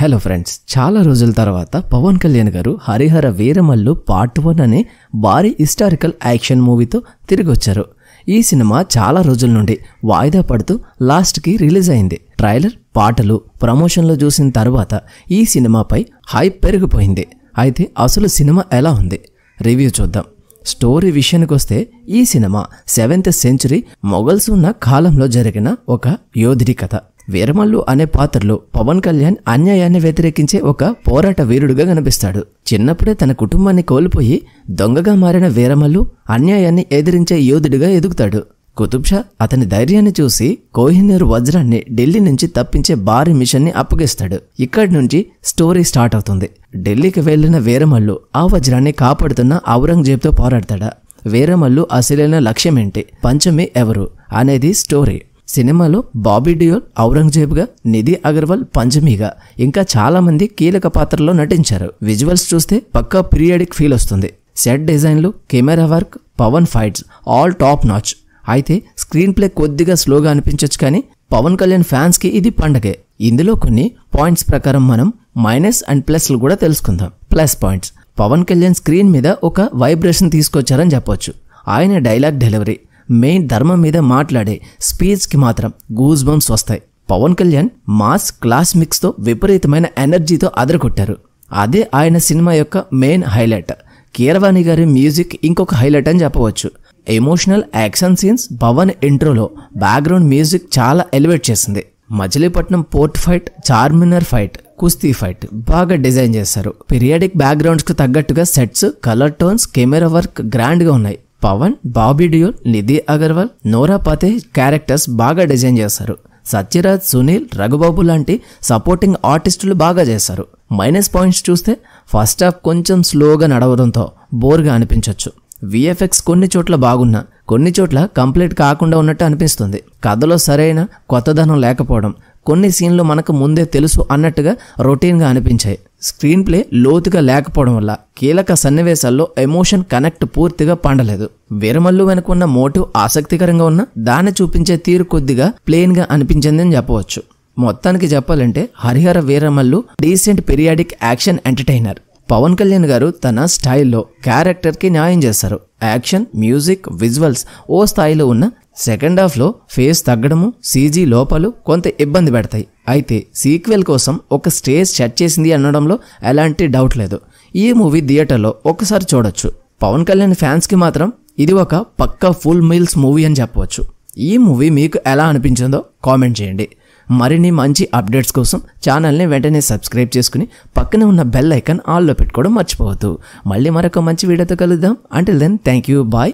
Hello friends, చాలా రోజుల తర్వాత పవన్ కళ్యాణ్ గారు హరిహర వీరమల్లు పార్ట్ 1 అనే భారీ హిస్టారికల్ యాక్షన్ మూవీతో తిరిగి వచ్చారు. ఈ సినిమా చాలా రోజుల నుండి వాయిదా పడుతూ లాస్ట్కి రిలీజ్ అయింది. ట్రైలర్, పాటలు, ప్రమోషన్లు చూసిన తర్వాత ఈ సినిమాపై హైప్ పెరిగిపోయింది. అయితే అసలు సినిమా ఎలా ఉంది రివ్యూ చూద్దాం. స్టోరీ విషయానికి వస్తే ఈ సినిమా 7th సెంచురీ మొఘల్స్ ఉన్న కాలంలో జరిగిన ఒక యోధుడి కథ. వీరమల్లు అనే పాత్రలో పవన్ కళ్యాణ్ అన్యాయాన్ని వ్యతిరేకించే ఒక పోరాట వీరుడుగా కనిపిస్తాడు. చిన్నప్పుడే తన కుటుంబాన్ని కోల్పోయి దొంగగా మారిన వీరమల్లు అన్యాయాన్ని ఎదిరించే యోధుడిగా ఎదుగుతాడు. కుతుబ్ షా అతని ధైర్యాన్ని చూసి కోహినూర్ వజ్రాన్ని ఢిల్లీ నుంచి తప్పించే భారీ మిషన్ని అప్పగిస్తాడు. ఇక్కడి నుంచి స్టోరీ స్టార్ట్ అవుతుంది. ఢిల్లీకి వెళ్లిన వీరమల్లు ఆ వజ్రాన్ని కాపాడుతున్న ఔరంగజేబ్తో పోరాడతాడా? వీరమల్లు అసలైన లక్ష్యమేంటి? పంచమి ఎవరు అనేది స్టోరీ. సినిమాలో బాబీ డియోల్ ఔరంగజేబ్గా, నిధి అగర్వాల్ పంచమిగా, ఇంకా చాలా మంది కీలక పాత్రల్లో నటించారు. విజువల్స్ చూస్తే పక్కా పీరియాడిక్ ఫీల్ వస్తుంది. సెట్ డిజైన్లు, camera work, Pawan fights all top notch. అయితే స్క్రీన్ ప్లే కొద్దిగా స్లోగా అనిపించవచ్చు, కానీ పవన్ కళ్యాణ్ ఫ్యాన్స్ కి ఇది పండగే. ఇందులో కొన్ని పాయింట్స్ ప్రకారం మనం మైనస్ అండ్ ప్లస్లు కూడా తెలుసుకుందాం. Plus points: Pawan Kalyan screen మీద ఒక వైబ్రేషన్ తీసుకొచ్చారని చెప్పొచ్చు. ఆయన డైలాగ్ డెలివరీ, మెయిన్ ధర్మం మీద మాట్లాడే స్పీచ్కి మాత్రం గూస్ బంప్స్ వస్తాయి. పవన్ కళ్యాణ్ మాస్ క్లాస్ మిక్స్తో విపరీతమైన ఎనర్జీతో అదరగొట్టారు. అదే ఆయన సినిమా యొక్క మెయిన్ హైలైట్. కీరవాణి గారి మ్యూజిక్ ఇంకొక హైలైట్ అని చెప్పవచ్చు. ఎమోషనల్ యాక్షన్ సీన్స్, పవన్ ఇంట్రోలో బ్యాక్గ్రౌండ్ మ్యూజిక్ చాలా ఎలివేట్ చేసింది. Machilipatnam port fight, Charminar fight, కుస్తీ ఫైట్ బాగా డిజైన్ చేశారు. పీరియాడిక్ బ్యాక్గ్రౌండ్స్కి తగ్గట్టుగా sets, colour tones, camera work గ్రాండ్గా ఉన్నాయి. పవన్, బాబీ డియోల్, నిధి అగర్వాల్, నోరా ఫతే క్యారెక్టర్స్ బాగా డిజైన్ చేశారు. సత్యరాజ్, సునీల్, రఘుబాబు లాంటి సపోర్టింగ్ ఆర్టిస్టులు బాగా చేశారు. మైనస్ పాయింట్స్ చూస్తే ఫస్ట్ హాఫ్ కొంచెం స్లోగా నడవడంతో బోర్గా అనిపించవచ్చు. విఎఫ్ఎక్స్ కొన్ని చోట్ల బాగున్నా కొన్ని చోట్ల కంప్లీట్ కాకుండా ఉన్నట్టు అనిపిస్తుంది. కథలో సరైన కొత్తదనం లేకపోవడం, కొన్ని సీన్లు మనకు ముందే తెలుసు అన్నట్టుగా రొటీన్గా అనిపించాయి. స్క్రీన్ ప్లే లోతుగా లేకపోవడం వల్ల కీలక సన్నివేశాల్లో ఎమోషన్ కనెక్ట్ పూర్తిగా పండలేదు. వీరమల్లు వెనుకున్న మోటివ్ ఆసక్తికరంగా ఉన్న దాన్ని చూపించే తీరు కొద్దిగా ప్లెయిన్గా అనిపించిందని చెప్పవచ్చు. మొత్తానికి చెప్పాలంటే Harihara Veeramallu decent periodic action entertainer. Pawan Kalyan గారు తన స్టైల్లో క్యారెక్టర్కి న్యాయం చేశారు. యాక్షన్, మ్యూజిక్, విజువల్స్ ఓ స్థాయిలో ఉన్న సెకండ్ హాఫ్లో ఫేస్ తగ్గడము, సీజీ లోపాలు కొంత ఇబ్బంది పెడతాయి. అయితే సీక్వెల్ కోసం ఒక స్టేజ్ సెట్ చేసింది అనడంలో ఎలాంటి డౌట్ లేదు. ఈ మూవీ థియేటర్లో ఒకసారి చూడొచ్చు. పవన్ కళ్యాణ్ ఫ్యాన్స్కి మాత్రం ఇది ఒక పక్కా ఫుల్ మీల్స్ మూవీ అని చెప్పవచ్చు. ఈ మూవీ మీకు ఎలా అనిపించిందో కామెంట్ చేయండి. మరిన్ని మంచి అప్డేట్స్ కోసం ఛానల్ని వెంటనే సబ్స్క్రైబ్ చేసుకుని పక్కనే ఉన్న బెల్ ఐకాన్ ఆల్లో పెట్టుకోవడం మర్చిపోవద్దు. మళ్ళీ మరొక మంచి వీడియోతో కలుద్దాం. Until then, thank you, bye.